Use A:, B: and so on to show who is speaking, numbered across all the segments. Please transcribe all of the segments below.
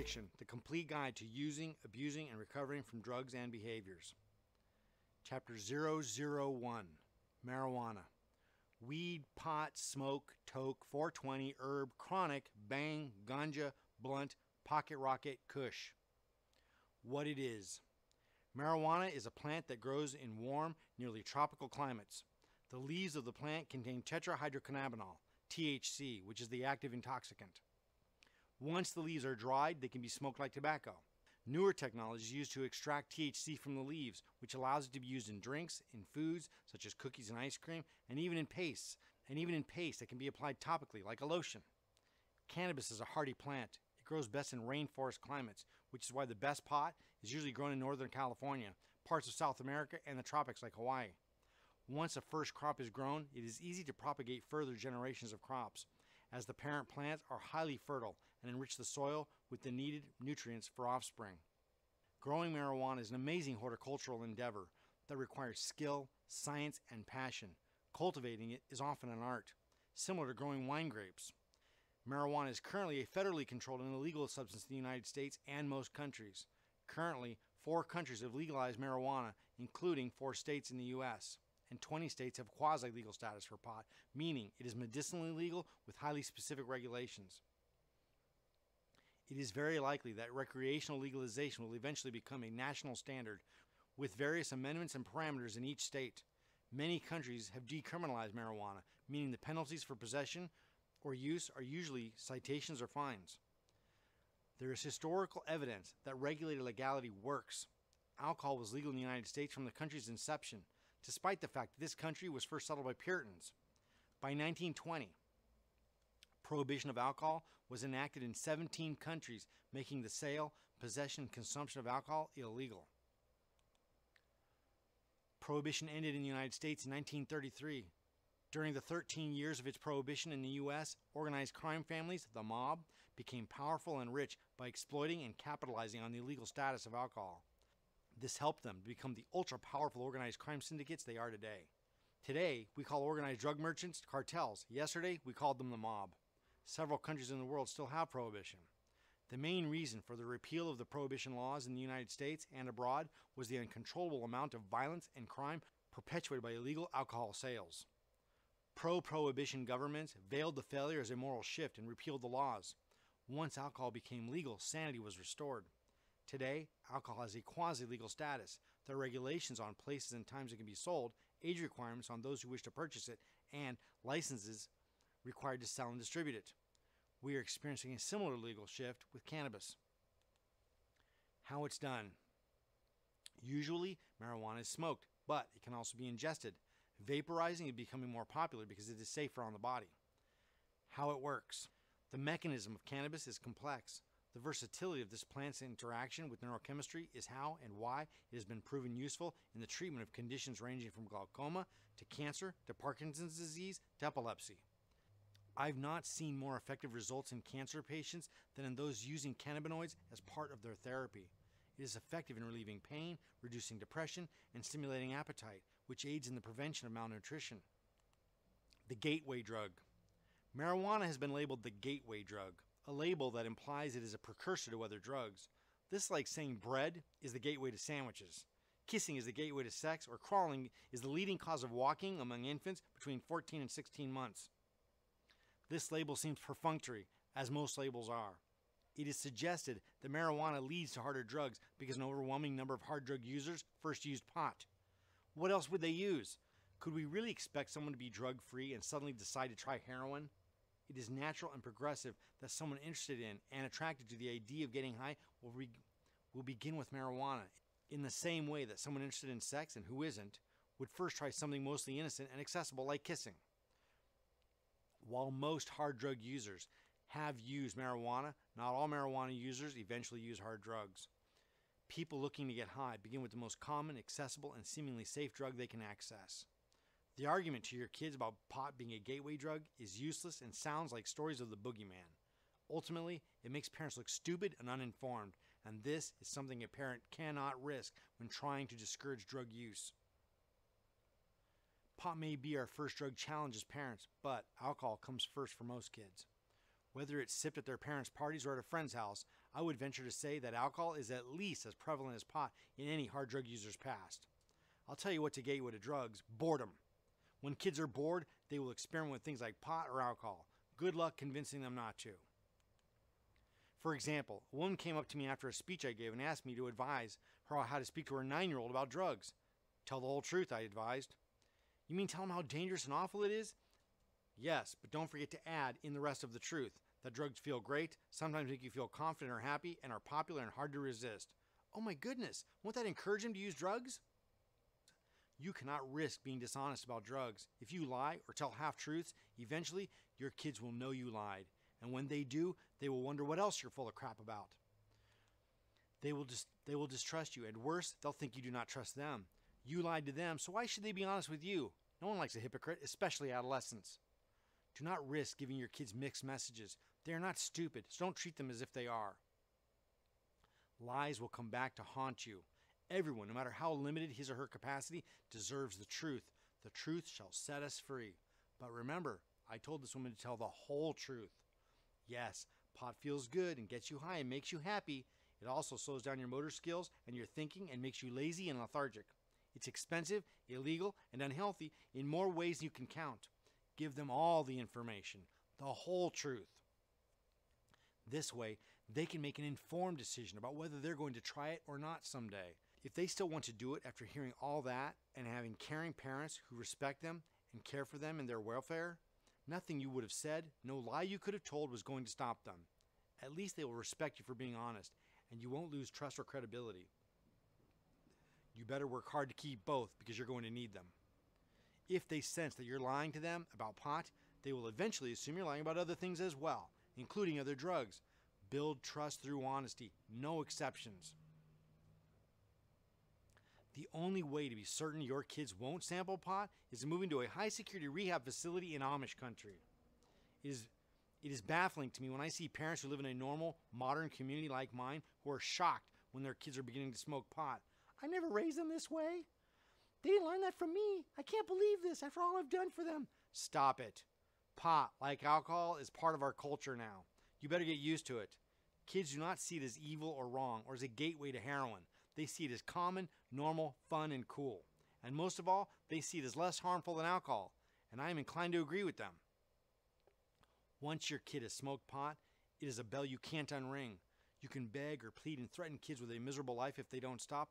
A: Addiction, the complete guide to using, abusing, and recovering from drugs and behaviors. Chapter 001, Marijuana. Weed, pot, smoke, toke, 420, herb, chronic, bang, ganja, blunt, pocket rocket, kush. What it is. Marijuana is a plant that grows in warm, nearly tropical climates. The leaves of the plant contain tetrahydrocannabinol, THC, which is the active intoxicant. Once the leaves are dried, they can be smoked like tobacco. Newer technology is used to extract THC from the leaves, which allows it to be used in drinks, in foods, such as cookies and ice cream, and even in pastes. And even in paste that can be applied topically, like a lotion. Cannabis is a hardy plant. It grows best in rainforest climates, which is why the best pot is usually grown in Northern California, parts of South America, and the tropics like Hawaii. Once a first crop is grown, it is easy to propagate further generations of crops, as the parent plants are highly fertile and enrich the soil with the needed nutrients for offspring. Growing marijuana is an amazing horticultural endeavor that requires skill, science, and passion. Cultivating it is often an art, similar to growing wine grapes. Marijuana is currently a federally controlled and illegal substance in the United States and most countries. Currently, 4 countries have legalized marijuana, including 4 states in the U.S., and 20 states have quasi-legal status for pot, meaning it is medicinally legal with highly specific regulations. It is very likely that recreational legalization will eventually become a national standard, with various amendments and parameters in each state. Many countries have decriminalized marijuana, meaning the penalties for possession or use are usually citations or fines. There is historical evidence that regulated legality works. Alcohol was legal in the United States from the country's inception, despite the fact that this country was first settled by Puritans. By 1920, prohibition of alcohol was enacted in 17 countries, making the sale, possession, and consumption of alcohol illegal. Prohibition ended in the United States in 1933. During the 13 years of its prohibition in the U.S., organized crime families, the mob, became powerful and rich by exploiting and capitalizing on the illegal status of alcohol. This helped them to become the ultra-powerful organized crime syndicates they are today. Today, we call organized drug merchants cartels. Yesterday, we called them the mob. Several countries in the world still have prohibition. The main reason for the repeal of the prohibition laws in the United States and abroad was the uncontrollable amount of violence and crime perpetuated by illegal alcohol sales. Pro-prohibition governments veiled the failure as a moral shift and repealed the laws. Once alcohol became legal, sanity was restored. Today, alcohol has a quasi-legal status. There are regulations on places and times it can be sold, age requirements on those who wish to purchase it, and licenses required to sell and distribute it. We are experiencing a similar legal shift with cannabis. How it's done. Usually, marijuana is smoked, but it can also be ingested. Vaporizing is becoming more popular because it is safer on the body. How it works. The mechanism of cannabis is complex. The versatility of this plant's interaction with neurochemistry is how and why it has been proven useful in the treatment of conditions ranging from glaucoma to cancer to Parkinson's disease to epilepsy. I've not seen more effective results in cancer patients than in those using cannabinoids as part of their therapy. It is effective in relieving pain, reducing depression, and stimulating appetite, which aids in the prevention of malnutrition. The gateway drug. Marijuana has been labeled the gateway drug, a label that implies it is a precursor to other drugs. This is like saying bread is the gateway to sandwiches, kissing is the gateway to sex, or crawling is the leading cause of walking among infants between 14 and 16 months. This label seems perfunctory, as most labels are. It is suggested that marijuana leads to harder drugs because an overwhelming number of hard drug users first used pot. What else would they use? Could we really expect someone to be drug-free and suddenly decide to try heroin? It is natural and progressive that someone interested in and attracted to the idea of getting high will begin with marijuana, in the same way that someone interested in sex, and who isn't, would first try something mostly innocent and accessible like kissing. While most hard drug users have used marijuana, not all marijuana users eventually use hard drugs. People looking to get high begin with the most common, accessible, and seemingly safe drug they can access. The argument to your kids about pot being a gateway drug is useless and sounds like stories of the boogeyman. Ultimately, it makes parents look stupid and uninformed, and this is something a parent cannot risk when trying to discourage drug use. Pot may be our first drug challenge as parents, but alcohol comes first for most kids. Whether it's sipped at their parents' parties or at a friend's house, I would venture to say that alcohol is at least as prevalent as pot in any hard drug user's past. I'll tell you what's a gateway to drugs: boredom. When kids are bored, they will experiment with things like pot or alcohol. Good luck convincing them not to. For example, a woman came up to me after a speech I gave and asked me to advise her on how to speak to her 9-year-old about drugs. Tell the whole truth, I advised. You mean tell them how dangerous and awful it is? Yes, but don't forget to add in the rest of the truth. That drugs feel great, sometimes make you feel confident or happy, and are popular and hard to resist. Oh my goodness, won't that encourage him to use drugs? You cannot risk being dishonest about drugs. If you lie or tell half-truths, eventually your kids will know you lied. And when they do, they will wonder what else you're full of crap about. They will distrust you, and worse, they'll think you do not trust them. You lied to them, so why should they be honest with you? No one likes a hypocrite, especially adolescents. Do not risk giving your kids mixed messages. They are not stupid, so don't treat them as if they are. Lies will come back to haunt you. Everyone, no matter how limited his or her capacity, deserves the truth. The truth shall set us free. But remember, I told this woman to tell the whole truth. Yes, pot feels good and gets you high and makes you happy. It also slows down your motor skills and your thinking and makes you lazy and lethargic. It's expensive, illegal, and unhealthy in more ways than you can count. Give them all the information, the whole truth. This way, they can make an informed decision about whether they're going to try it or not someday. If they still want to do it after hearing all that and having caring parents who respect them and care for them and their welfare, nothing you would have said, no lie you could have told was going to stop them. At least they will respect you for being honest, and you won't lose trust or credibility. You better work hard to keep both because you're going to need them. If they sense that you're lying to them about pot, they will eventually assume you're lying about other things as well, including other drugs. Build trust through honesty, no exceptions. The only way to be certain your kids won't sample pot is to move into a high-security rehab facility in Amish country. It is baffling to me when I see parents who live in a normal, modern community like mine who are shocked when their kids are beginning to smoke pot. I never raised them this way. They didn't learn that from me. I can't believe this after all I've done for them. Stop it. Pot, like alcohol, is part of our culture now. You better get used to it. Kids do not see it as evil or wrong or as a gateway to heroin. They see it as common, normal, fun, and cool. And most of all, they see it as less harmful than alcohol. And I am inclined to agree with them. Once your kid has smoked pot, it is a bell you can't unring. You can beg or plead and threaten kids with a miserable life if they don't stop,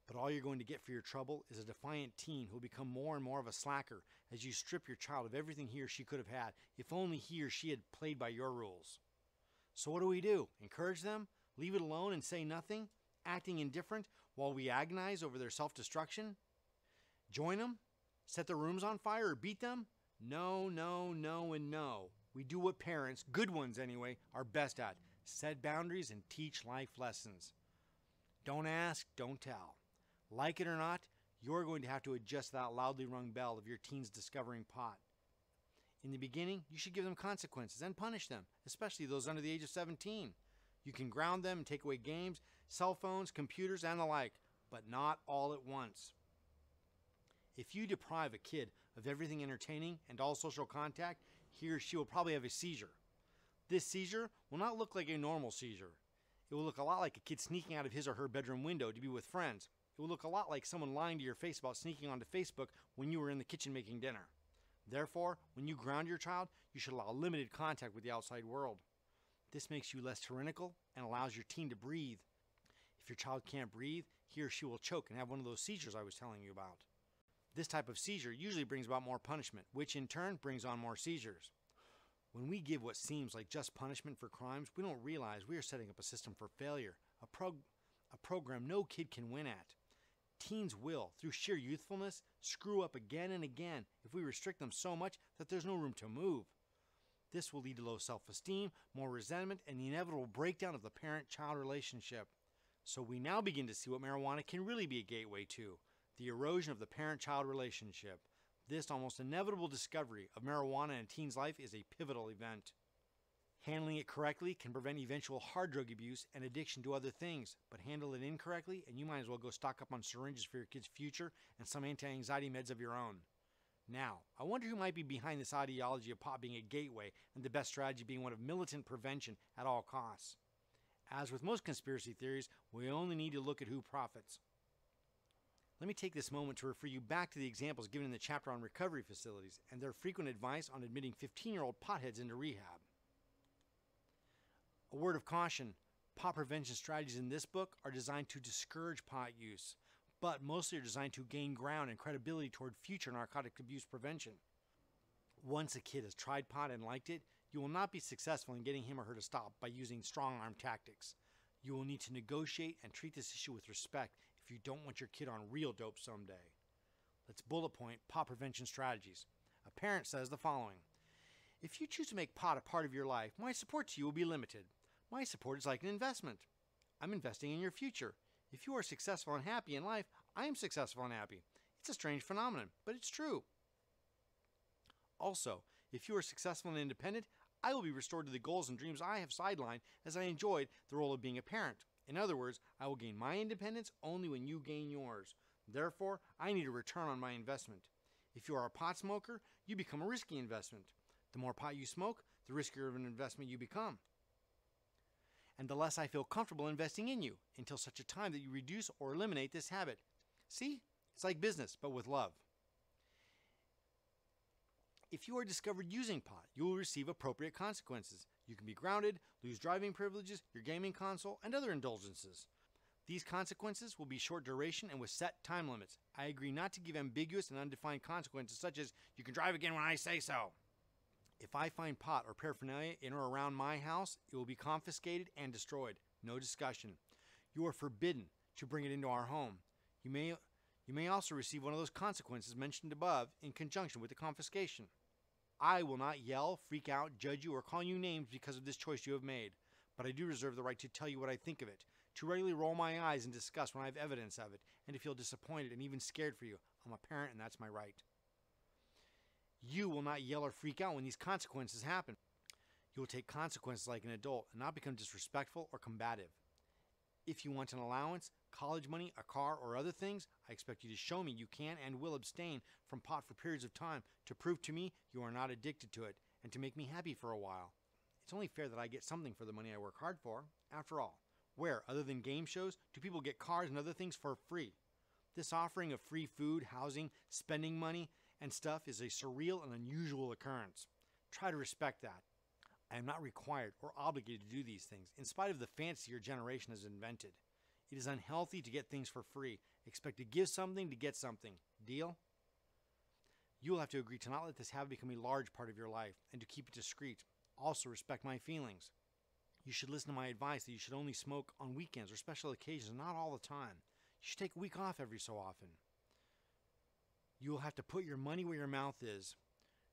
A: but all you're going to get for your trouble is a defiant teen who will become more and more of a slacker as you strip your child of everything he or she could have had if only he or she had played by your rules. So what do? Encourage them? Leave it alone and say nothing? Acting indifferent while we agonize over their self-destruction? Join them? Set their rooms on fire or beat them? No, no, no, and no. We do what parents, good ones anyway, are best at. Set boundaries and teach life lessons. Don't ask, don't tell. Like it or not, you're going to have to adjust that loudly rung bell of your teens discovering pot. In the beginning, you should give them consequences and punish them, especially those under the age of 17. You can ground them and take away games, cell phones, computers, and the like, but not all at once. If you deprive a kid of everything entertaining and all social contact, he or she will probably have a seizure. This seizure will not look like a normal seizure. It will look a lot like a kid sneaking out of his or her bedroom window to be with friends. It will look a lot like someone lying to your face about sneaking onto Facebook when you were in the kitchen making dinner. Therefore, when you ground your child, you should allow limited contact with the outside world. This makes you less tyrannical and allows your teen to breathe. If your child can't breathe, he or she will choke and have one of those seizures I was telling you about. This type of seizure usually brings about more punishment, which in turn brings on more seizures. When we give what seems like just punishment for crimes, we don't realize we are setting up a system for failure, a program no kid can win at. Teens will, through sheer youthfulness, screw up again and again if we restrict them so much that there's no room to move. This will lead to low self-esteem, more resentment, and the inevitable breakdown of the parent-child relationship. So we now begin to see what marijuana can really be a gateway to, the erosion of the parent-child relationship. This almost inevitable discovery of marijuana in a teen's life is a pivotal event. Handling it correctly can prevent eventual hard drug abuse and addiction to other things, but handle it incorrectly and you might as well go stock up on syringes for your kid's future and some anti-anxiety meds of your own. Now, I wonder who might be behind this ideology of pot being a gateway and the best strategy being one of militant prevention at all costs. As with most conspiracy theories, we only need to look at who profits. Let me take this moment to refer you back to the examples given in the chapter on recovery facilities and their frequent advice on admitting 15-year-old potheads into rehab. A word of caution, pot prevention strategies in this book are designed to discourage pot use, but mostly are designed to gain ground and credibility toward future narcotic abuse prevention. Once a kid has tried pot and liked it, you will not be successful in getting him or her to stop by using strong-arm tactics. You will need to negotiate and treat this issue with respect if you don't want your kid on real dope someday. Let's bullet point pot prevention strategies. A parent says the following: if you choose to make pot a part of your life, my support to you will be limited. My support is like an investment. I'm investing in your future. If you are successful and happy in life, I am successful and happy. It's a strange phenomenon, but it's true. Also, if you are successful and independent, I will be restored to the goals and dreams I have sidelined as I enjoyed the role of being a parent. In other words, I will gain my independence only when you gain yours. Therefore, I need a return on my investment. If you are a pot smoker, you become a risky investment. The more pot you smoke, the riskier of an investment you become. And the less I feel comfortable investing in you, until such a time that you reduce or eliminate this habit. See? It's like business, but with love. If you are discovered using pot, you will receive appropriate consequences. You can be grounded, lose driving privileges, your gaming console, and other indulgences. These consequences will be short duration and with set time limits. I agree not to give ambiguous and undefined consequences such as, you can drive again when I say so. If I find pot or paraphernalia in or around my house, it will be confiscated and destroyed. No discussion. You are forbidden to bring it into our home. You may also receive one of those consequences mentioned above in conjunction with the confiscation. I will not yell, freak out, judge you, or call you names because of this choice you have made, but I do reserve the right to tell you what I think of it, to regularly roll my eyes and discuss when I have evidence of it, and to feel disappointed and even scared for you. I'm a parent and that's my right. You will not yell or freak out when these consequences happen. You will take consequences like an adult and not become disrespectful or combative. If you want an allowance, college money, a car, or other things, I expect you to show me you can and will abstain from pot for periods of time to prove to me you are not addicted to it and to make me happy for a while. It's only fair that I get something for the money I work hard for. After all, where, other than game shows, do people get cars and other things for free? This offering of free food, housing, spending money, and stuff is a surreal and unusual occurrence. Try to respect that. I am not required or obligated to do these things, in spite of the fancy your generation has invented. It is unhealthy to get things for free. Expect to give something to get something. Deal? You will have to agree to not let this habit become a large part of your life and to keep it discreet. Also respect my feelings. You should listen to my advice that you should only smoke on weekends or special occasions, not all the time. You should take a week off every so often. You will have to put your money where your mouth is.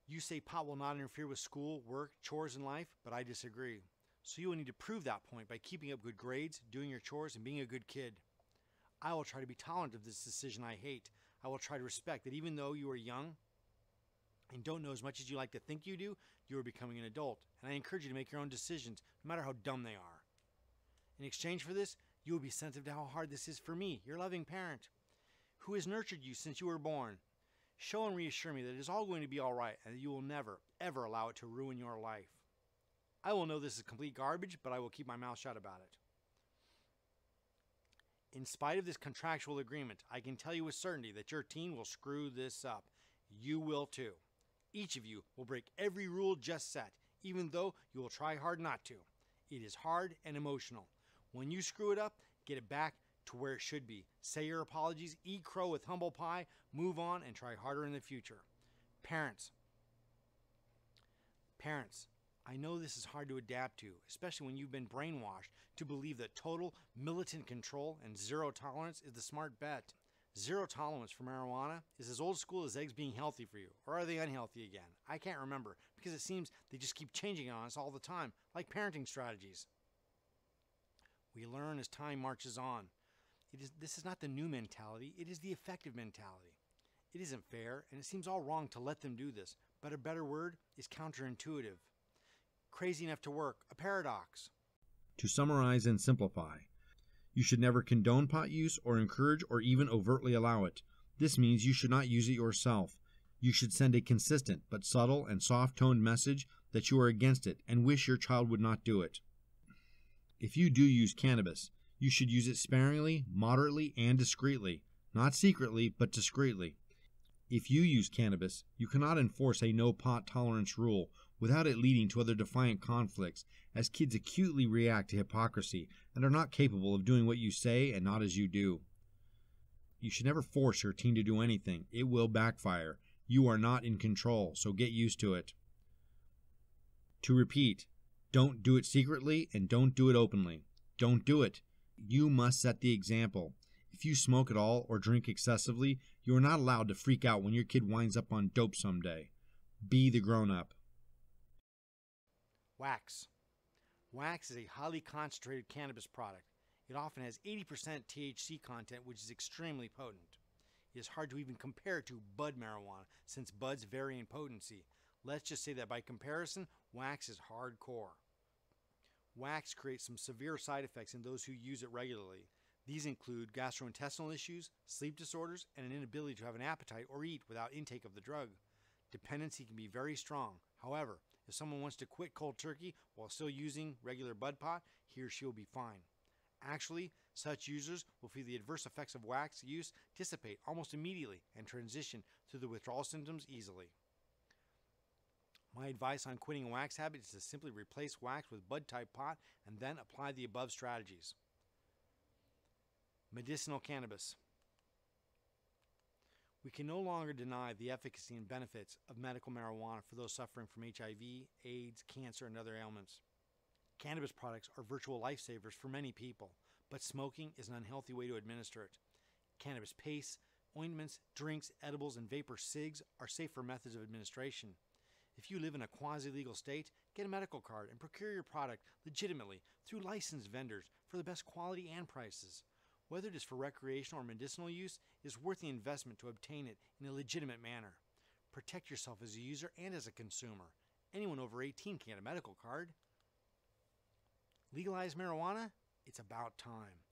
A: You say pot will not interfere with school, work, chores, and life, but I disagree. So you will need to prove that point by keeping up good grades, doing your chores, and being a good kid. I will try to be tolerant of this decision I hate. I will try to respect that even though you are young and don't know as much as you like to think you do, you are becoming an adult, and I encourage you to make your own decisions, no matter how dumb they are. In exchange for this, you will be sensitive to how hard this is for me, your loving parent, who has nurtured you since you were born. Show and reassure me that it is all going to be all right and that you will never, ever allow it to ruin your life. I will know this is complete garbage, but I will keep my mouth shut about it. In spite of this contractual agreement, I can tell you with certainty that your teen will screw this up. You will too. Each of you will break every rule just set, even though you will try hard not to. It is hard and emotional. When you screw it up, get it back to where it should be. Say your apologies, eat crow with humble pie, move on, and try harder in the future. Parents, I know this is hard to adapt to, especially when you've been brainwashed to believe that total militant control and zero tolerance is the smart bet. Zero tolerance for marijuana is as old school as eggs being healthy for you. Or are they unhealthy again? I can't remember, because it seems they just keep changing on us all the time, like parenting strategies. We learn as time marches on. This is not the new mentality, it is the effective mentality. It isn't fair, and it seems all wrong to let them do this, but a better word is counterintuitive. Crazy enough to work, a paradox.
B: To summarize and simplify, you should never condone pot use or encourage or even overtly allow it. This means you should not use it yourself. You should send a consistent but subtle and soft-toned message that you are against it and wish your child would not do it. If you do use cannabis, you should use it sparingly, moderately, and discreetly. Not secretly, but discreetly. If you use cannabis, you cannot enforce a no pot tolerance rule without it leading to other defiant conflicts, as kids acutely react to hypocrisy and are not capable of doing what you say and not as you do. You should never force your teen to do anything. It will backfire. You are not in control, so get used to it. To repeat, don't do it secretly and don't do it openly. Don't do it. You must set the example. If you smoke at all or drink excessively, you are not allowed to freak out when your kid winds up on dope someday. Be the grown-up.
A: Wax. Wax is a highly concentrated cannabis product. It often has 80% THC content, which is extremely potent. It is hard to even compare it to bud marijuana, since buds vary in potency. Let's just say that by comparison, wax is hardcore. Wax creates some severe side effects in those who use it regularly. These include gastrointestinal issues, sleep disorders, and an inability to have an appetite or eat without intake of the drug. Dependency can be very strong. However, if someone wants to quit cold turkey while still using regular bud pot, he or she will be fine. Actually, such users will feel the adverse effects of wax use dissipate almost immediately and transition through the withdrawal symptoms easily. My advice on quitting a wax habit is to simply replace wax with bud-type pot and then apply the above strategies. Medicinal cannabis. We can no longer deny the efficacy and benefits of medical marijuana for those suffering from HIV, AIDS, cancer, and other ailments. Cannabis products are virtual lifesavers for many people, but smoking is an unhealthy way to administer it. Cannabis pastes, ointments, drinks, edibles, and vapor cigs are safer methods of administration. If you live in a quasi-legal state, get a medical card and procure your product legitimately through licensed vendors for the best quality and prices. Whether it is for recreational or medicinal use, it is worth the investment to obtain it in a legitimate manner. Protect yourself as a user and as a consumer. Anyone over 18 can get a medical card. Legalize marijuana? It's about time.